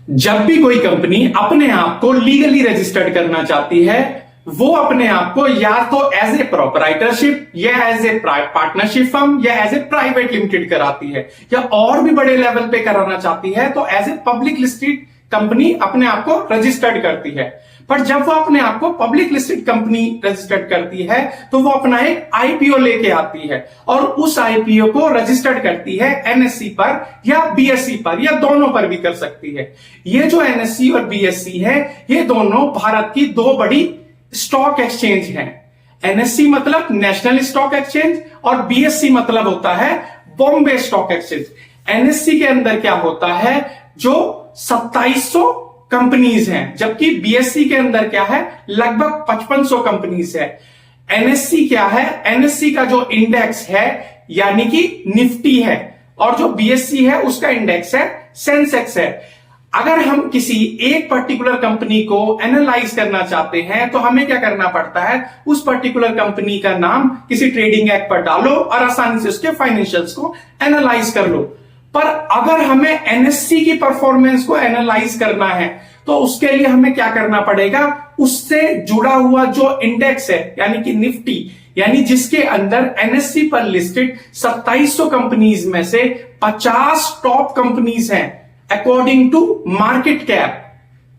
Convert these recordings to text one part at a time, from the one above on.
जब भी कोई कंपनी अपने आप को लीगली रजिस्टर्ड करना चाहती है, वो अपने आप को या तो एज ए प्रोपराइटरशिप या एज ए पार्टनरशिप फर्म या एज ए प्राइवेट लिमिटेड कराती है, या और भी बड़े लेवल पे कराना चाहती है तो as a public listed company अपने आप को रजिस्टर्ड करती है। पर जब वो अपने आप को पब्लिक लिस्टेड कंपनी रजिस्टर्ड करती है तो वो अपना एक आईपीओ लेके आती है और उस आईपीओ को रजिस्टर्ड करती है एनएससी पर या बीएसई पर, या दोनों पर भी कर सकती है। ये जो एनएससी और बीएसई है, ये दोनों भारत की दो बड़ी स्टॉक एक्सचेंज हैं। एनएससी मतलब नेशनल स्टॉक एक्सचेंज और बीएसई मतलब होता है बॉम्बे स्टॉक एक्सचेंज। एनएससी के अंदर क्या होता है, जो 2700 कंपनीज हैं, जबकि बीएसई के अंदर क्या है, लगभग 5500 कंपनीज है। एनएससी क्या है, एनएससी का जो इंडेक्स है यानी कि निफ्टी है, और जो बीएसई है उसका इंडेक्स है सेंसेक्स है। अगर हम किसी एक पर्टिकुलर कंपनी को एनालाइज करना चाहते हैं तो हमें क्या करना पड़ता है, उस पर्टिकुलर कंपनी का नाम किसी ट्रेडिंग ऐप पर डालो और आसानी से उसके फाइनेंशियल्स को एनालाइज कर लो। पर अगर हमें एनएससी की परफॉर्मेंस को एनालाइज करना है तो उसके लिए हमें क्या करना पड़ेगा, उससे जुड़ा हुआ जो इंडेक्स है यानी कि निफ्टी, यानी जिसके अंदर एनएससी पर लिस्टेड 2700 कंपनीज में से 50 टॉप कंपनीज हैं अकॉर्डिंग टू मार्केट कैप,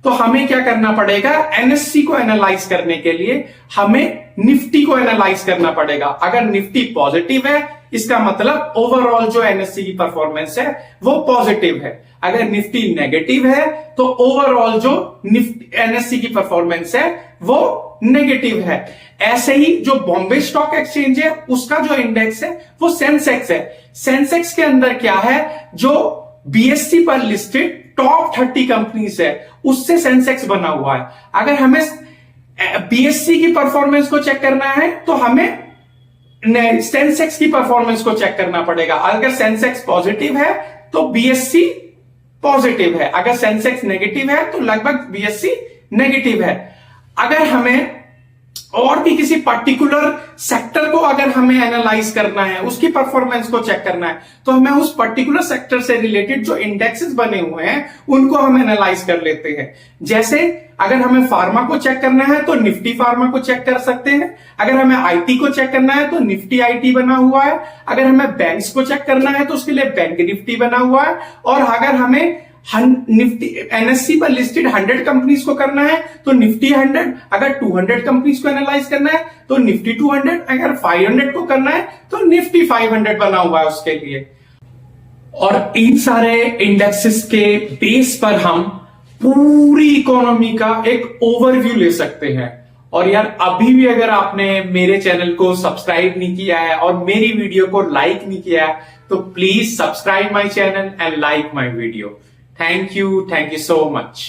तो हमें क्या करना पड़ेगा, एनएससी को एनालाइज करने के लिए हमें निफ्टी को एनालाइज करना पड़ेगा। अगर निफ्टी पॉजिटिव है इसका मतलब ओवरऑल जो एनएससी की परफॉर्मेंस है वो पॉजिटिव है। अगर निफ्टी नेगेटिव है तो ओवरऑल जो निफ्टी एनएससी की परफॉर्मेंस है वो नेगेटिव है। ऐसे ही जो बॉम्बे स्टॉक एक्सचेंज है उसका जो इंडेक्स है वो सेंसेक्स है। सेंसेक्स के अंदर क्या है, जो बीएसई पर लिस्टेड टॉप 30 कंपनीज है उससे सेंसेक्स बना हुआ है। अगर हमें बीएसई की परफॉर्मेंस को चेक करना है तो हमें सेंसेक्स की परफॉर्मेंस को चेक करना पड़ेगा। अगर सेंसेक्स पॉजिटिव है तो बीएसई पॉजिटिव है, अगर सेंसेक्स नेगेटिव है तो लगभग बीएसई नेगेटिव है। अगर हमें और भी किसी पर्टिकुलर सेक्टर को अगर हमें एनालाइज करना है, उसकी परफॉर्मेंस को चेक करना है, तो हमें उस पर्टिकुलर सेक्टर से रिलेटेड जो इंडेक्सेस बने हुए हैं उनको हम एनालाइज कर लेते हैं। जैसे अगर हमें फार्मा को चेक करना है तो निफ्टी फार्मा को चेक कर सकते हैं। अगर हमें आईटी को चेक करना है तो निफ्टी आईटी बना हुआ है। अगर हमें बैंक्स को चेक करना है तो उसके लिए बैंक निफ्टी बना हुआ है। और अगर हमें निफ्टी एनएससी पर लिस्टेड 100 कंपनीज को करना है तो निफ्टी 100, अगर 200 कंपनीज को एनालाइज करना है तो निफ्टी 200, अगर 500 को करना है तो निफ्टी 500 बना हुआ है उसके लिए। और इन सारे इंडेक्सेस के बेस पर हम पूरी इकोनॉमी का एक ओवरव्यू ले सकते हैं। और यार अभी भी अगर आपने मेरे चैनल को सब्सक्राइब नहीं किया है और मेरी वीडियो को लाइक नहीं किया है तो please subscribe my channel and like my video. Thank you so much.